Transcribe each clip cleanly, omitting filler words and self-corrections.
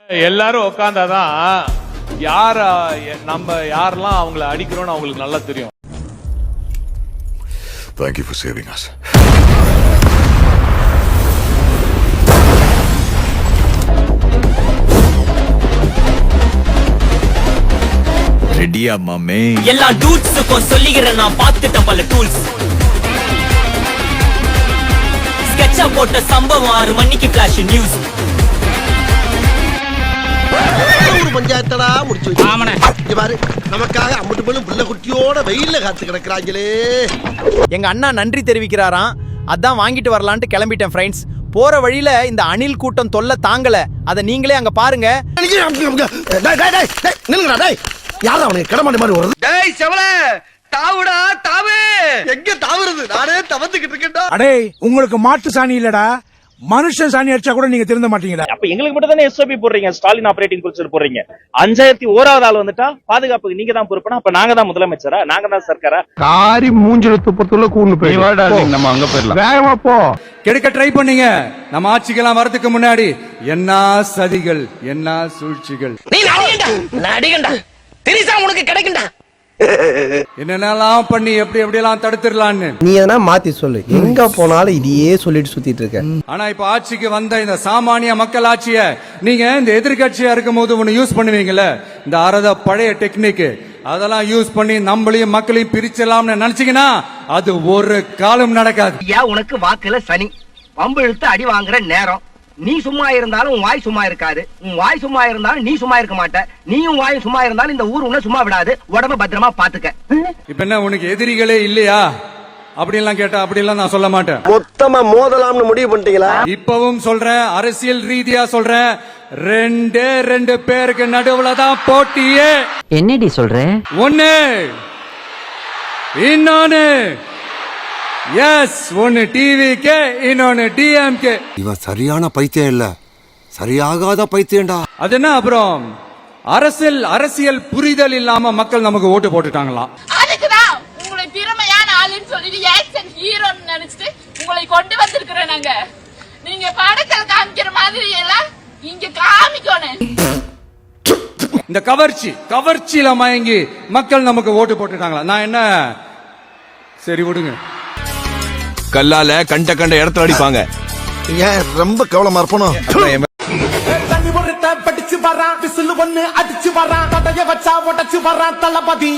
எல்லாரும் உட்கார்ந்தாதான் நம்ம யாரெல்லாம் அவங்களை அடிக்கிறோம்னு அவங்களுக்கு நல்லா தெரியும். Thank you for saving us. ரெடியா மாமே? எல்லா டூட்ஸுக்கும் சொல்லிக்கிறேன், நான் பார்த்துட்டேன் பல டூல்ஸ். ஸ்கெட்சா போட்ட சம்பவம் 6 மணிக்கு ஃபிளாஷ் நியூஸ். பஞ்சாயத்தடா முடிச்சு வச்சு பாரு, நமக்காக அம்பட்டு பெண்ணும் பிள்ளை குட்டியோட வெயில்ல காத்து கிடக்குறாங்களே. எங்க அண்ணா நன்றி தெரிவிக்கிறாராம், அதான் வாங்கிட்டு வரலான்ட்டு கிளம்பிட்டேன் ஃப்ரெண்ட்ஸ். போற வழியில இந்த அணில் கூட்டம் தொல்லை தாங்கல, அதை நீங்களே அங்க பாருங்க. யாரும் அவனுக்கு கிடமாண்டி மாதிரி வருது. டேய் செவல தாவுடா தாவு, எங்க தாவுறது? நானே தவத்துக்கிட்டு இருக்கேன்டா. அடே உங்களுக்கு மாட்டு சாணி இல்லடா, மனுஷன் சாணி அடிச்சா கூட நீங்க திருந்த மாட்டீங்களா? அப்ப எங்களுக்கு மட்டும் தானே எஸ்ஓபி போடுறீங்க, ஸ்டாலின் ஆபரேட்டிங் ப்ரொசீஜர் போடுறீங்க. 5001வது ஆள் வந்துட்டா பாதுகாப்புக்கு நீங்க தான் பொறுப்புனா, அப்ப நாங்க தான் முதலமைச்சரா, நாங்க தான் சர்க்காரா? காரி மூஞ்சில துப்பத்துள்ள கூண்டு போய் நம்ம அங்க போயிடலாம். வேகமா போ. கெடுக்க ட்ரை பண்ணீங்க. நம்ம ஆட்சிக்கெல்லாம் வரதுக்கு முன்னாடி என்ன சதிகள், என்ன சூழ்ச்சிகள். நீ நடிகண்டா தெரிசா உனக்கு கிடைக்கும்டா. என்னென்னலாம் பண்ணி எப்படி எப்படியெல்லாம் தடுத்துடலான்னு நீ எதனா மாத்தி சொல்லு. எங்க போனாலும் இதையே சொல்லிட்டு சுத்திட்டு இருக்க. ஆனா இப்ப ஆட்சிக்கு வந்த இந்த சாமானிய மக்கள் ஆட்சிய நீங்க இந்த எதிர்கட்சியா இருக்கும் போது ஒண்ணு யூஸ் பண்ணுவீங்கல்ல, இந்த அறத பழைய டெக்னிக், அதெல்லாம் யூஸ் பண்ணி நம்மளையும் மக்களையும் பிரிச்சலாம்னு நினைச்சீங்கன்னா அது ஒரு காலம் நடக்காது. உனக்கு வாக்குல சனி பம்பு இழுத்து அடி வாங்குற நேரம். நீ சும்மா இருந்தாலும் உன் வாய் சும்மா இருக்காது, உன் வாய் சும்மா இருந்தாலும் நீ சும்மா இருக்க மாட்ட. நீயும் வாயும் சும்மா இருந்தாலும் இந்த ஊர் உன்ன சும்மா விடாது. உடம்ப பத்திரமா பாத்துக்க. இப்ப என்ன உனக்கு எதிரிகளே இல்லையா அப்படின்லாம் கேட்டா அப்படிலாம் நான் சொல்ல மாட்டேன். மொத்தமா மோதலாம்னு முடிவு பண்ணிட்டீங்களா? இப்பவும் சொல்றேன், அரசியல் ரீதியா சொல்றேன், 2 பேருக்கு நடுவுல தான் போட்டியே. என்னடி சொல்ற? ஒன்னு இன்னொன்னு எஸ், ஒன்னு டிவிகே, இன்னொன்னு டிஎம்கே. இவன் சரியான பைத்தியம் இல்ல, சரியாகாத பைத்தியம்டா. அது என்ன அப்புறம் அரசியல் புரிதல் இல்லாம மக்கள் நமக்கு ஓட்டு போட்டுட்டாங்களாம். அதுக்குதான் உங்களை திறமையான ஆளுன்னு சொல்லிட்டு ஆக்சன் ஹீரோன்னு நினைச்சிட்டு உங்களை கொண்டு வந்திருக்கிறோம் நாங்க. நீங்க படத்துல காமிக்கிற மாதிரி எல்லாம் இங்க காமிக்கணும். இந்த கவர்ச்சியில மயங்கி மக்கள் நமக்கு ஓட்டு போட்டுட்டாங்களா? நான் என்ன சரி விடுங்க. கல்லால கண்ட இடத்துல அடிப்பாங்க. ஏன் ரொம்ப கவலமா இருப்பணும்? படிச்சு வரான் விசில் ஒண்ணு அடிச்சு வரான், தடைய வச்சா உடச்சு வரான் தளபதி.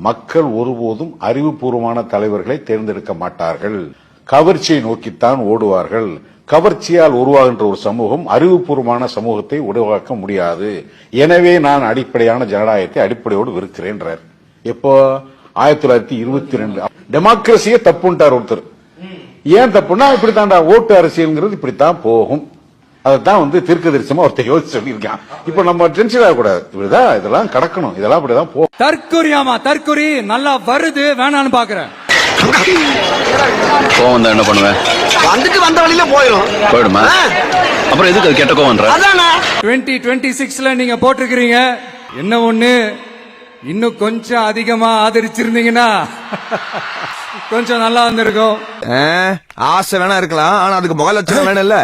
மக்கள் ஒருபோதும் அறிவுபூர்வமான தலைவர்களை தேர்ந்தெடுக்க மாட்டார்கள், கவர்ச்சியை நோக்கித்தான் ஓடுவார்கள். கவர்ச்சியால் உருவாகின்ற ஒரு சமூகம் அறிவுபூர்வமான சமூகத்தை உருவாக்க முடியாது. எனவே நான் அடிப்படையான ஜனநாயகத்தை அடிப்படையோடு வெறுக்கிறேன்றார். எப்போ? 1922. டெமோக்ரஸியே தப்புன்ட்டார் ஒருத்தர். ஏன் தப்புன்னா இப்படித்தான்டா ஓட்டு அரசியல்ங்கிறது இப்படித்தான் போகும். அதைத்தான் தீர்க்கதரிசனமா ஒருத்தர் யோசிச்சு சொல்லியிருக்கான். இப்ப நம்ம டென்ஷன் ஆகக்கூடாது, இப்படிதான் இதெல்லாம் கடக்கணும், இதெல்லாம் இப்படிதான் போகும். தற்குறி நல்லா வருது, வேணான்னு பாக்குறேன். கோவம் தான் என்ன பண்ணுவேன்? வந்துட்டு வந்த வழியில போயிடுமா? அப்புறம் எதுக்கு கெட்ட கோவம்? 2026ல நீங்க போட்டிருக்கிறீங்க. என்ன ஒண்ணு, இன்னும் கொஞ்சம் அதிகமா ஆதரிச்சிருந்தீங்கன்னா கொஞ்சம் நல்லா வந்திருக்கும். ஆசை வேணா இருக்கலாம், ஆனா அதுக்கு முக லட்சணம் வேணும் இல்ல.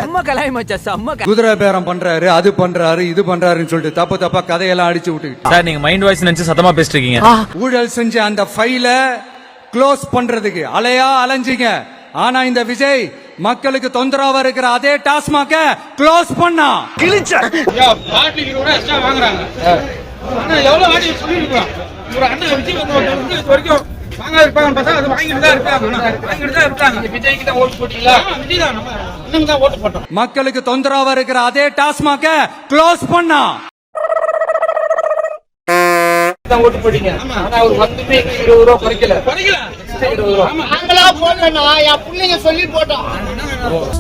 குதிரை பேரம் பண்றாரு, அது பண்றாரு, இது பண்றாருன்னு சொல்லிட்டு தப்பா கதையெல்லாம் அடிச்சு விட்டுக்கிட்டு சார், நீங்க மைண்ட் வாய்ஸ் நினைச்சு சத்தமா பேசிட்டு இருக்கீங்க. ஊழல் செஞ்ச அந்த ஃபைல க்ளோஸ் பண்றதுக்கு அலைஞ்சீங்க. ஆனா இந்த விஜய் மக்களுக்கு தொந்தரவா இருக்கிற அதே டாஸ்மாக க்ளோஸ் பண்ணா. மக்களுக்கு தொந்தரவா இருக்கிற அதே டாஸ்மாக க்ளோஸ் பண்ணா. ஓட்டு போட்டீங்க. ஆனா அவர் வந்துமே 20 ரூபாய் குறைக்கல.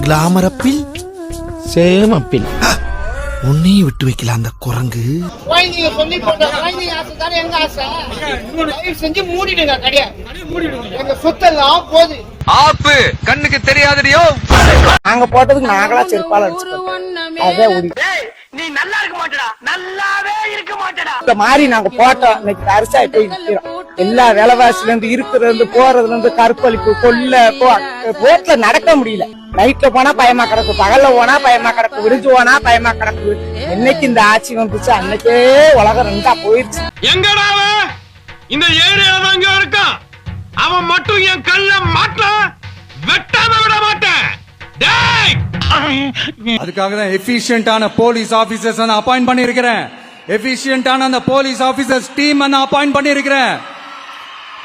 கிளாமர் அப்பில் சேம் அப்பில் உன்னையும் விட்டு வைக்கல அந்த குரங்கு. செஞ்சு மூடிடுங்க கடைய, எங்க சொத்தெல்லாம் போகுது. ஆப்பு கண்ணுக்கு தெரியாதடியோ. நாங்க போட்டதுக்கு நாங்களா செருப்பால நீ நல்லா இருக்க மாட்டடா, நல்லாவே இருக்க மாட்டடா. இந்த மாதிரி நாங்க போட்டோம் இன்னைக்கு அரிசாய் போய் நிக்கிறோம். எல்லா விலைவாசில இருந்து இருக்கிறதுல இருந்து போறதுல இருந்து கற்பழிப்பு கொல்ல ரோட்ல நடக்க முடியல. நைட்ல போனா பயமா கிடக்கு, பகல்ல போனா பயமா கிடக்கு, விடிஞ்சு போனா பயமா கிடக்கு. என்னைக்கு இந்த ஆட்சி வந்துச்சு அன்னைக்கே உலகம் ரெண்டா போயிருச்சு. எங்கடா இந்த ஏரியால தான் இங்க இருக்கான். அவன் மட்டும் என் கல்ல மாட்டல வெட்டாம விட மாட்டேன். டேய், அதுக்காக தான் எஃபிஷியன்டான போலீஸ் ஆபீசர்ஸ் நான் அப்பாயிண்ட் பண்ணியிருக்கிறேன். எஃபிஷியன்டான அந்த போலீஸ் ஆபீசர்ஸ் டீம் நான் அப்பாயிண்ட் பண்ணியிருக்கிறேன்.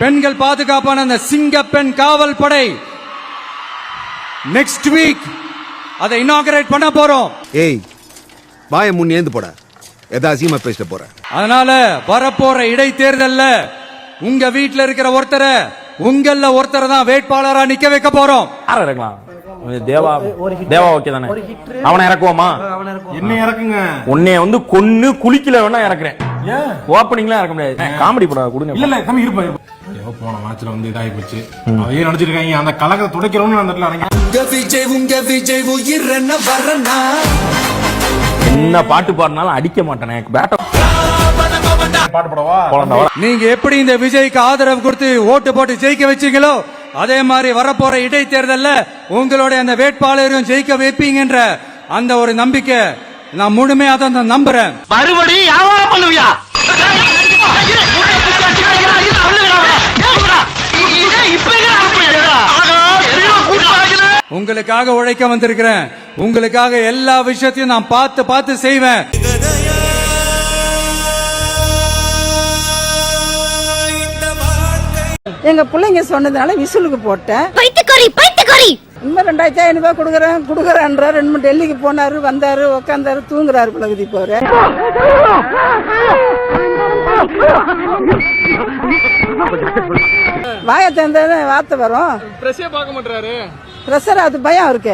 பெண்கள் பாதுகாப்பான அந்த சிங்கப்பெண் காவல் படை நெக்ஸ்ட் வீக் அதை இனாகரேட் பண்ண போறோம். ஏய் வாய முன் ஏந்து போட, எதா அசிங்கமா பேசிட்டு போற. அதனால வரப்போற இடைத்தேர்தல்ல உங்க வீட்டுல இருக்கிற ஒருத்தரை உங்கள ஒருத்தரை தான் வேட்பாளரா நிக்க வைக்க போறோம். இறக்கலாம் தேவா தேவா ஓகே தானே? அவனை இறக்குவோமா? என்ன இறக்குங்க? உன்னைய வந்து கொன்னு குளிக்கல வேணா இறக்குறேன். ஓப்பனிங்லாம் இறக்க முடியாது. காமெடி படம் கொடுங்க. இல்ல தம்பி இருப்பா. ஏதோ போன மேட்ச்ல வந்து இதாகி போச்சு. அதையே நினைச்சிருக்காங்க. அந்த கலகத்தை துடைக்கிறோம்னு அந்த இடத்துல இறங்கி என்ன பாட்டு பாடினாலும் அடிக்க மாட்டேனே. பாட்டு போடவா? நீங்க எப்படி இந்த விஜய்க்கு ஆதரவு கொடுத்து ஓட்டு போட்டு ஜெயிக்க வச்சீங்களோ அதே மாதிரி வரப்போற இடைத்தேர்தல்ல உங்களுடைய அந்த வேட்பாளரையும் ஜெயிக்க வைப்பீங்கன்ற அந்த ஒரு நம்பிக்கை நான் முழுமையா தான் நம்புறேன். மறுபடியும் வியாபாரம் பண்ணுவியா? உங்களுக்காக உழைக்க வந்திருக்கிறேன். உங்களுக்காக எல்லா விஷயத்தையும் நான் பார்த்து பார்த்து செய்வேன். எங்க பிள்ளைங்க சொன்னதுனால விசுலுக்கு போட்டேன். இன்னும் 2500 ரூபாய் கொடுக்குறேன்ற 2 டெல்லிக்கு போனாரு, வந்தாரு, உக்காந்தாரு, தூங்குறாரு பழகுதி போற. வாய தந்த வார்த்தை வரும். பிரஷர் அது பயம் இருக்கு.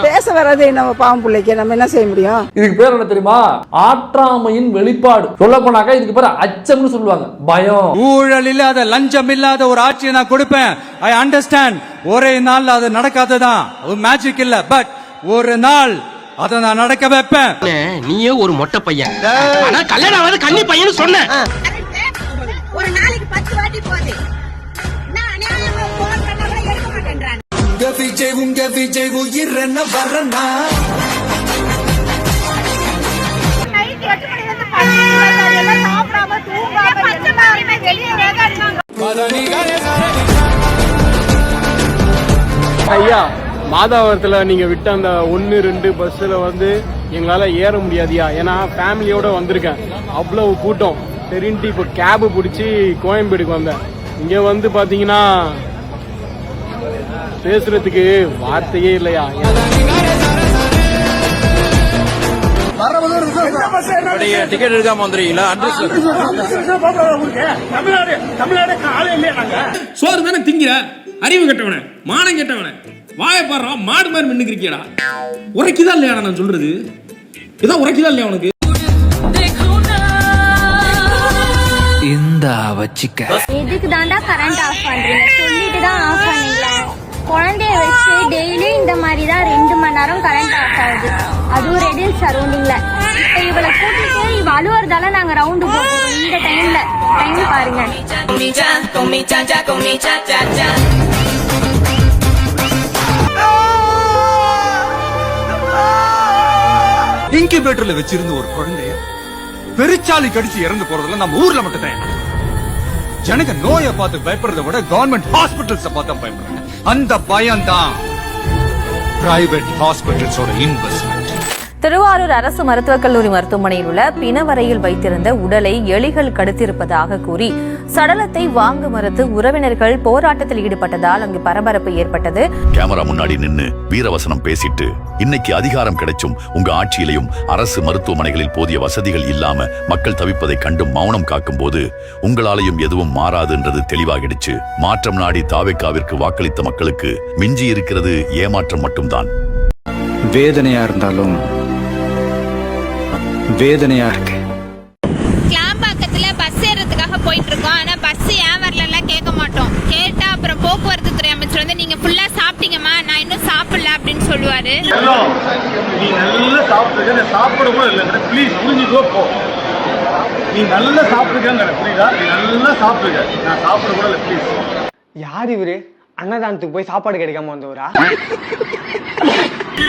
பேச வராது நம்ம பாவம் பிள்ளைக்கு நம்ம என்ன செய்ய முடியும்? இதுக்கு பேர் என்ன தெரியுமா? ஆற்றாமையின் வெளிப்பாடு. சொல்ல போனாக்கா இதுக்கு பேர் அச்சம்னு சொல்லுவாங்க. பயம். ஊழல் இல்லாத லஞ்சம் இல்லாத ஒரு ஆட்சியை நான் கொடுப்பேன். I understand. ஒரே நாள் அது நடக்காததான், ஒரு மேஜிக் இல்ல. பட் ஒரு நாள் அதை நான் நடக்க வைப்பேன். நீயே ஒரு மொட்டை பையன். ஆனா கல்யாணம் ஆகாத கன்னி பையன் சொன்ன. ஒரு நாளைக்கு 10 வாட்டி போகுது. நான் அநியாயமா போன் பண்ணவே எடுக்க மாட்டேன்றான். விஜய் உயிரென்ன வரனா நைட் 8 மணி வந்து 10 மணி சாப்பிடாம தூங்காம 10 மணி வெளியே வேகாடுறாங்க. ஐயா, மாதாவரத்துல நீங்க விட்ட அந்த 1-2 பஸ்ல வந்து எங்களால ஏற முடியாதியா. ஏன்னா ஃபேமிலியோட வந்திருக்கேன். அவ்வளவு கூட்டம். சரின்ட்டு இப்போ கேபு பிடிச்சி கோயம்பேடுக்கு வந்தேன். இங்க வந்து பாத்தீங்கன்னா பேசுறதுக்கு வார்த்தையே இல்லையா. டிக்கெட் எடுக்காம வந்துருக்கீங்களா? சோறு தானே திங்கிற? அறிவு கெட்டவன, மானம் கெட்டவன, வாய பாடுறா, மாடு மாதிரி மின்னுக்கிறியடா. உரைக்குதா இல்லையா நான் சொல்றது? இதான் உரைக்குதா இல்லையா உனக்கு? எதுக்கு தாண்டா கரண்ட் ஆஃப் பண்றீங்க? சொல்லிட்டு தான் ஆஃப் பண்ணீங்களா? குழந்தைய வச்சு டெய்லி இந்த மாதிரி தான் 2 மணி நேரம் கரண்ட் ஆஃப் ஆகுது. அதுவும் ரெடில் சரௌண்டிங்ல. இப்ப இவளை கூட்டிட்டு இவ அழுவுறதால நாங்க ரவுண்டு போறோம். இந்த டைம்ல டைம் பாருங்க. இன்குபேட்டர்ல வச்சிருந்த ஒரு குழந்தைய பெருச்சாலி கடிச்சு இறந்து போறதுல நம்ம ஊர்ல மட்டும் தான். ஜனங்க நோயை பார்த்து பயப்படுறத விட கவர்மெண்ட் ஹாஸ்பிட்டல்ஸ் பார்த்தா பயப்படுறாங்க. அந்த பயம் தான் பிரைவேட் ஹாஸ்பிட்டல்ஸோட இன்வெஸ்ட்மெண்ட். திருவாரூர் அரசு மருத்துவக் கல்லூரி மருத்துவமனையில் உள்ள பிணவரையில் வைத்திருந்த உடலை எலிகள் கடித்திருப்பதாக கூறி சடலத்தை வாங்க மறுத்து உறவினர்கள் போராட்டத்தில் ஈடுபட்டதால் அங்கு பரபரப்பு ஏற்பட்டது. கேமரா முன்னாடி நின்னு வீரவசனம் பேசிட்டு இன்னைக்கு அதிகாரம் கிடைச்சும் உங்க ஆட்சியிலையும் அரசு மருத்துவமனைகளில் போதிய வசதிகள் இல்லாம மக்கள் தவிப்பதை கண்டு மௌனம் காக்கும் போது உங்களாலையும் எதுவும் மாறாதுன்றது தெளிவாகிடுச்சு. மாற்றம் நாடி தாவேக்காவிற்கு வாக்களித்த மக்களுக்கு மிஞ்சி இருக்கிறது ஏமாற்றம் மட்டும்தான். வேதனையா இருந்தாலும் வேதனையா இருக்கு. கிளாம்பாக்கத்துல பஸ் ஏறதுக்காக போயிட்டு இருக்கோம். ஆனா பஸ் ஏன் வரலாம் கேட்க மாட்டோம். கேட்டா அப்புறம் போக்குவரத்து துறை அமைச்சர் வந்து நீங்க ஃபுல்லா சாப்பிட்டீங்கம்மா, நான் இன்னும் சாப்பிடல அப்படின்னு சொல்லுவாரு. சொன்னாரு. நீ நல்லா சாப்பிட்டுருக்க, சாப்பிட கூட இல்லை, ப்ளீஸ் புரிஞ்சுக்கோ போ. நீ நல்லா சாப்பிட்டுருக்கங்கிற, புரியுதா? நீ நல்லா சாப்பிட்டுருக்க, நான் சாப்பிட கூட இல்லை, ப்ளீஸ். யார் இவரு? அன்னதானத்துக்கு போய் சாப்பாடு கிடைக்காம வந்தவரா?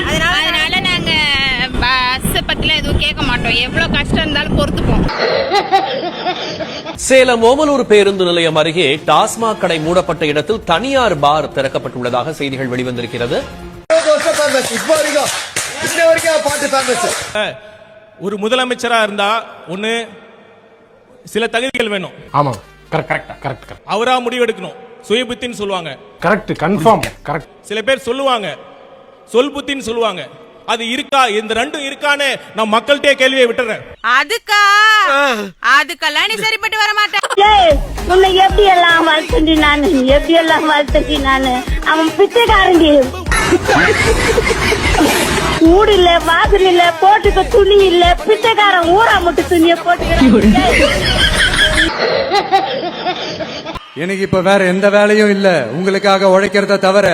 அதனால நாங்க பஸ் பத்தில எதுவும் கேட்க மாட்டோம். எவ்வளவு கஷ்டம் இருந்தாலும் பொறுத்துப்போம். சேலம் ஓமலூர் பேருந்து நிலையம் அருகே டாஸ்மாக் கடை மூடப்பட்ட இடத்தில் தனியார் பார் திறக்கப்பட்டுள்ளதாக செய்திகள் வெளிவந்திருக்கிறது. ஒரு முதலமைச்சரா இருந்தா ஒண்ணு சில தகுதிகள் வேணும். ஆமா, கரெக்ட். அவரா முடிவெடுக்கணும். சுயபுத்தின்னு சொல்லுவாங்க. Correct, confirm, correct. சில பேர் சொல்லுவாங்க சொல் புத்தின்னு சொல்லுவாங்க. அது இருக்கா? இந்த ரெண்டும் இருக்கான்னு நான் மக்கள்கிட்டே கேள்வியை விட்டுறேன். அதுக்கெல்லாம் நீ சரிப்பட்டு வர மாட்டேன். உன்னை எப்படி எல்லாம் வளர்த்தண்டி நானு அவன் பிச்சைக்காரண்டி. ஊடு இல்ல, வாசல் இல்ல, போட்டுக்க துணி இல்ல, பிச்சைக்காரன் ஊரா மட்டும் துணிய போட்டுக்க. எனக்கு இப்ப வேற எந்த வேலையும் இல்ல உங்களுக்காக உழைக்கிறத தவிர.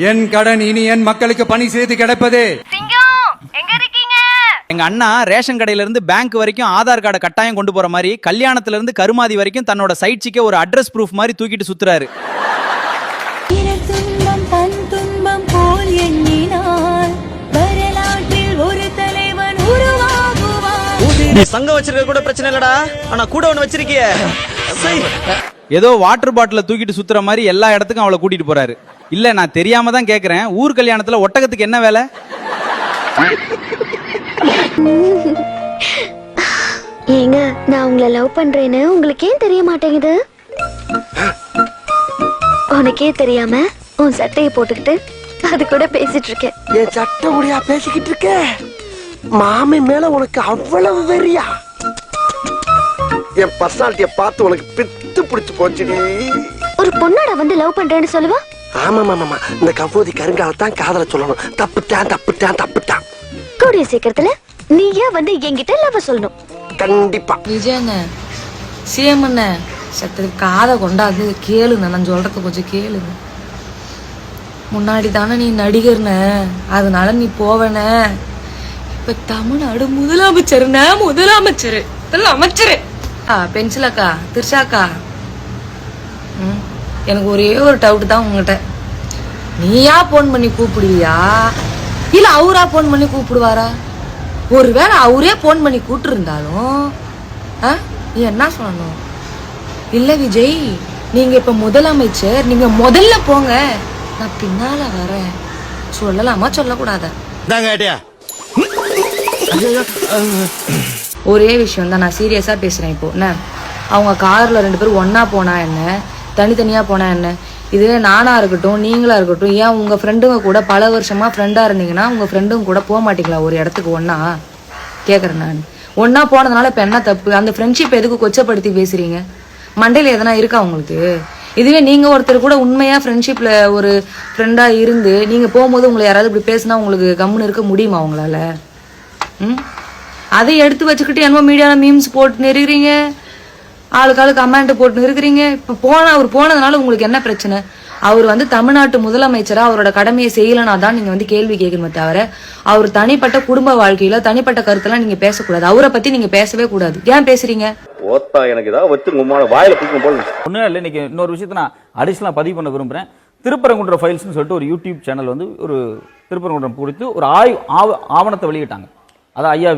என் கடன் இனி என் மக்களுக்கு பணி செய்து கிடைப்பதே. எங்க அண்ணா ரேஷன் கடையில இருந்து பேங்க் வரைக்கும் ஆதார் கார்டை கட்டாயம் கொண்டு போற மாதிரி கல்யாணத்துல இருந்து கருமாதி வரைக்கும் தன்னோட சைட் சிக்க ஒரு அட்ரஸ் ப்ரூஃப் மாதிரி தூக்கிட்டு சுத்துறாரு. சங்கம் வச்சிருக்க கூட பிரச்சனை இல்லடா, ஆனா கூட ஒண்ணு வச்சிருக்கிய. ஏதோ வாட்டர் பாட்டில தூக்கிட்டு சுத்துற மாதிரி எல்லா இடத்துக்கும் அவளை கூட்டிட்டு போறாரு. இல்ல, நான் தெரியாம தான் கேக்குறேன், ஊர் கல்யாணத்துல ஒட்டகத்துக்கு என்ன வேலை? ஏங்க, நான் உங்களை லவ் பண்றேன்னு உங்களுக்கு ஏன் தெரிய மாட்டேங்குது? உனக்கே தெரியாம உன் சட்டையை போட்டுக்கிட்டு அது கூட பேசிட்டு இருக்கேன். என் சட்ட முடியா பேசிக்கிட்டு இருக்க? மாமி மேல உனக்கு அவ்வளவு வெறியா? என் பர்சனாலிட்டிய பார்த்து உனக்கு பித்து பிடிச்சு போச்சுடி. ஒரு பொண்ணோட வந்து லவ் பண்றேன்னு சொல்லுவா? ஆமா, இந்த கபோதி கருங்காலத்தான் காதல சொல்லணும். தப்புட்டான். கூடிய சீக்கிரத்துல நீயா வந்து என்கிட்ட லவ் சொல்லணும். கண்டிப்பா. விஜயண்ண, சிஎம் அண்ண சத்து காதை கொண்டாது கேளுங்க, நான் சொல்றது கொஞ்சம் கேளுங்க. முன்னாடி தானே நீ நடிகர்ன, அதனால நீ போவன. இப்ப தமிழ்நாடு முதலமைச்சர் பென்சிலக்கா, திருஷாக்கா, எனக்கு ஒரே ஒரு டவுட் தான் உங்ககிட்ட. நீயா போன் பண்ணி கூப்பிடுவியா இல்ல அவரா போன் பண்ணி கூப்பிடுவாரா? ஒருவேளை அவரே போன் பண்ணி கூப்பிட்டு இருந்தாலும் நீ என்ன சொல்லணும்? இல்ல விஜய், நீங்க இப்ப முதலமைச்சர், நீங்க முதல்ல போங்க, நான் பின்னால வரேன் சொல்லலாமா சொல்லக்கூடாதா? ஒரே விஷயம் தான், நான் சீரியஸா பேசுறேன். இப்போ என்ன, அவங்க கார்ல 2 பேரும் ஒன்னா போனா என்ன, தனித்தனியா போனா என்ன? இதுவே நானா இருக்கட்டும், நீங்களா இருக்கட்டும், ஏன் உங்க ஃப்ரெண்டுங்க கூட பல வருஷமா ஃப்ரெண்டா இருந்தீங்கன்னா உங்க ஃப்ரெண்டுங்க கூட போக மாட்டீங்களா ஒரு இடத்துக்கு ஒன்னா? கேக்குறேன் நான். ஒன்னா போனதுனால இப்ப என்ன தப்பு? அந்த ஃப்ரெண்ட்ஷிப் எதுக்கு கொச்சப்படுத்தி பேசுறீங்க? மண்டையில எதனா இருக்கா உங்களுக்கு? இதுவே நீங்க ஒருத்தர் கூட உண்மையா ஃப்ரெண்ட்ஷிப்ல ஒரு ஃப்ரெண்டா இருந்து நீங்க போகும்போது உங்களை யாராவது இப்படி பேசினா உங்களுக்கு கம்முன்னு இருக்க முடியுமா உங்களால? அதை எடுத்து வச்சுக்கிட்டு என்னமோ மீடியால மீம்ஸ் போட்டு இருக்கிறீங்க, ஆளுக்காளு கமெண்ட் போட்டு இருக்கிறீங்க. இப்ப அவர் போனதுனால உங்களுக்கு என்ன பிரச்சனை? அவர் வந்து தமிழ்நாட்டு முதலமைச்சரா அவரோட கடமையை செய்யலனா தான் நீங்க வந்து கேள்வி கேட்கணுமே தவிர அவர் தனிப்பட்ட குடும்ப வாழ்க்கையில தனிப்பட்ட கருத்தெல்லாம் நீங்க பேசக்கூடாது. அவரை பத்தி நீங்க பேசவே கூடாது. ஏன் பேசுறீங்க? எனக்கு ஏதாவது வச்சு உங்களோட வாயில பிடிக்கும் போல. ஒன்றும் இல்லை, இன்னைக்கு இன்னொரு விஷயத்தை நான் அடிஷனலாக பதிவு பண்ண விரும்புகிறேன். திருப்பரங்குன்ற ஃபைல்ஸ்னு சொல்லிட்டு ஒரு யூடியூப் சேனல் வந்து ஒரு திருப்பரங்குன்றம் குறித்து ஒரு ஆவணத்தை வெளியிட்டாங்க. அதான் ஐயா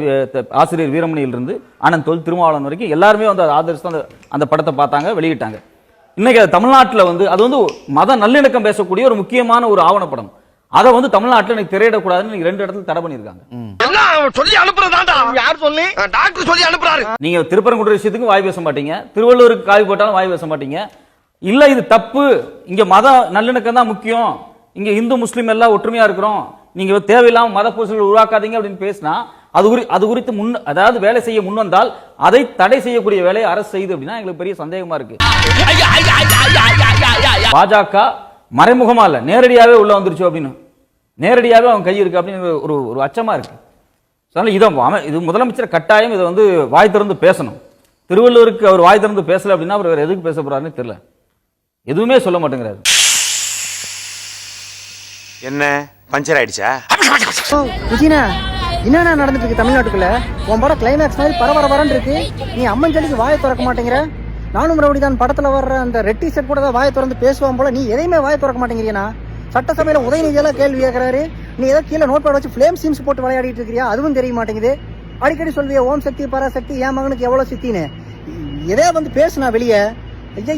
ஆசிரியர் வீரமணியிலிருந்து ஆனந்த் தோல் திருமாவளவன் வரைக்கும் எல்லாருமே வந்து அதை ஆதரிச்சு அந்த படத்தை பார்த்தாங்க, வெளியிட்டாங்க. இன்னைக்கு தமிழ்நாட்டில் வந்து அது வந்து மத நல்லிணக்கம் பேசக்கூடிய ஒரு முக்கியமான ஒரு ஆவணப்படம். அதை வந்து தமிழ்நாட்டில் இன்னைக்கு திரையிடக்கூடாதுன்னு 2 இடத்துல தடை பண்ணியிருக்காங்க. நீங்க திருப்பரங்குன்ற விஷயத்துக்கு வாய் பேச மாட்டீங்க, திருவள்ளூருக்கு காய் போட்டாலும் வாய் பேச மாட்டீங்க. இல்ல இது தப்பு, இங்க மத நல்லிணக்கம் தான் முக்கியம், இங்க இந்து முஸ்லீம் எல்லாம் ஒற்றுமையா இருக்கிறோம், நீங்க தேவையில்லாம மத பூசல்கள் உருவாக்காதீங்க அப்படின்னு பேசினா அது குறித்து அதாவது வேலை செய்ய முன் வந்தால் அதை தடை செய்யக்கூடிய வேலையை அரசு செய்யுது அப்படின்னா எங்களுக்கு பெரிய சந்தேகமா இருக்கு. பாஜக மறைமுகமா இல்ல நேரடியாவே உள்ள வந்துருச்சு அப்படின்னு, நேரடியாவே அவன் கை இருக்கு அப்படின்னு ஒரு அச்சமா இருக்கு. இது முதலமைச்சர் கட்டாயம் இதை வந்து வாய் திறந்து பேசணும். திருவள்ளூருக்கு அவர் வாய் திறந்து பேசல அப்படின்னா அவர் வேற எதுக்கு பேச போறாருன்னு தெரியல, எதுவுமே சொல்ல மாட்டேங்கிறாரு. என்ன பஞ்சர் ஆயிடுச்சா? விஜயனா என்னண்ணா நடந்துட்டு இருக்கு தமிழ்நாட்டுக்குள்ள? உன் படம் கிளைமேக்ஸ் மாதிரி பரபரன்னு இருக்கு. நீ அம்மன் ஜல்லிக்கு வாயை திறக்க மாட்டேங்கிற. நானும் ரவுடிதான் படத்துல வர்ற அந்த ரெட் டி-ஷர்ட் கூட தான் வாயை திறந்து பேசுவான் போல. நீ எதையுமே வாயை திறக்க மாட்டேங்கிறியா? சட்டசபையில உதயநிதியெல்லாம் கேள்வி கேட்கறாரு. நீ ஏதோ கீழே நோட் பேட் வச்சு ஃபிளேம் சீன்ஸ் போட்டு விளையாடிட்டு இருக்கிறியா? அதுவும் தெரிய மாட்டேங்குது. அடிக்கடி சொல்வியா ஓம் சக்தி பராசக்தி, என் மகனுக்கு எவ்வளவு சித்தின்னு. எதே வந்து பேசுனா வெளியே. ஐயா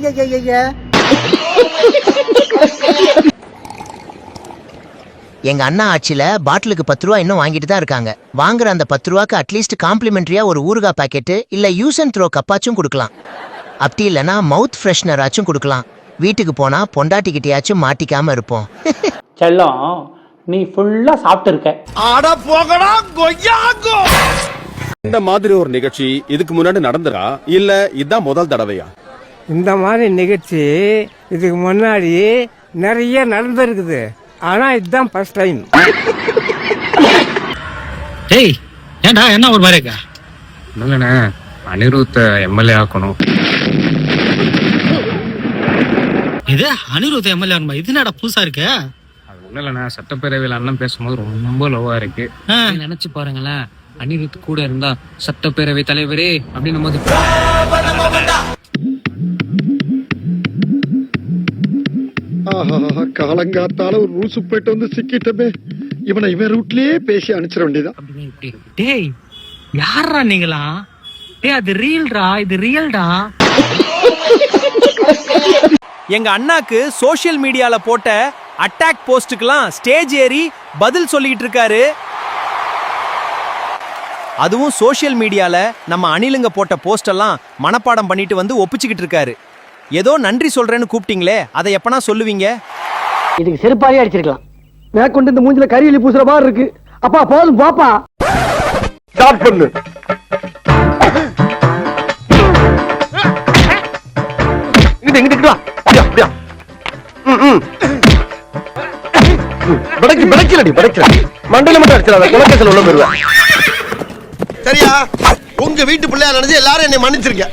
எங்க அண்ணா ஆட்சியில பாட்டிலுக்கு 10 ரூபா இன்னும் வாங்கிட்டு தான் இருக்காங்க. வாங்குற அந்த 10 ரூபாய்க்கு அட்லீஸ்ட் காம்ப்ளிமெண்டரியா ஒரு ஊறுகாய் பாக்கெட் இல்ல யூஸ் அண்ட் த்ரோ கப்பாச்சும் கொடுக்கலாம். அப்படி இல்லனா மவுத் ஃப்ரெஷ்னர் ஆச்சும் கொடுக்கலாம். வீட்டுக்கு போனா பொண்டாட்டிக்கிட்டயாச்சும் மாட்டிக்காம இருப்போம். செல்லம், நீ ஃபுல்லா சாப்பிட்டு இருக்க. ஆட போகடா கொய்யாங்கோ. இந்த மாதிரி ஒரு நிகழ்ச்சி இதுக்கு முன்னாடி நடந்துடா இல்ல இதுதான் முதல் தடவையா? இந்த மாதிரி நிகழ்ச்சி இதுக்கு முன்னாடி நிறைய நடந்திருக்குது. ஆனா இதுதான் ஃபர்ஸ்ட் டைம். டேய் ஏன்டா என்ன ஒரு மாதிரி இருக்கா? இல்லண்ணே, அனிருத்த எம்எல்ஏ ஆக்கணும். இது அனிருத்த எம்எல்ஏ ஆகணுமா? இது என்னடா புதுசா இருக்கு? அது ஒண்ணும் இல்லண்ணே, சட்டப்பேரவையில் அண்ணன் பேசும்போது ரொம்ப லோவா இருக்கு. நினைச்சு பாருங்களேன், அனிருத் கூட இருந்தா சட்டப்பேரவை தலைவரே அப்படின்னு போது காலங்காத்தால ஒரு ரூசு போயிட்டு வந்து சிக்கிட்டமே. இவனை இவன் ரூட்லயே பேசி அனுப்பிச்சிட வேண்டியதான். டேய் யாரா நீங்களா? டேய் அது ரியல்டா, இது ரியல்டா. எங்க அண்ணாக்கு சோஷியல் மீடியால போட்ட அட்டாக் போஸ்டுக்கெல்லாம் ஸ்டேஜ் ஏறி பதில் சொல்லிட்டு இருக்காரு. அதுவும் சோஷியல் மீடியால நம்ம அணிலுங்க போட்ட போஸ்ட் எல்லாம் மனப்பாடம் பண்ணிட்டு வந்து ஒப்பிச்சுக்கிட்டு இருக்காரு. ஏதோ நன்றி சொல்றேன்னு கூப்பிட்டீங்களே, அதை எப்பனா சொல்லுவீங்க? இதுக்கு செருப்பாலே அடிச்சிருக்கலாம். மேற்கொண்டு இந்த மூஞ்சில கரியலி பூசுற மாதிரி இருக்கு. அப்பா போதும் பாப்பா. ஸ்டார்ட் பண்ணு. இங்கிட்டு வா. அப்படியா? படைக்கலடி. மண்டல மட்டும் அடிச்சிடாத, குலக்கேசல் உள்ள போயிருவேன். சரியா? உங்க வீட்டு பிள்ளையா நினைச்சு எல்லாரும் என்னை மன்னிச்சிருக்க.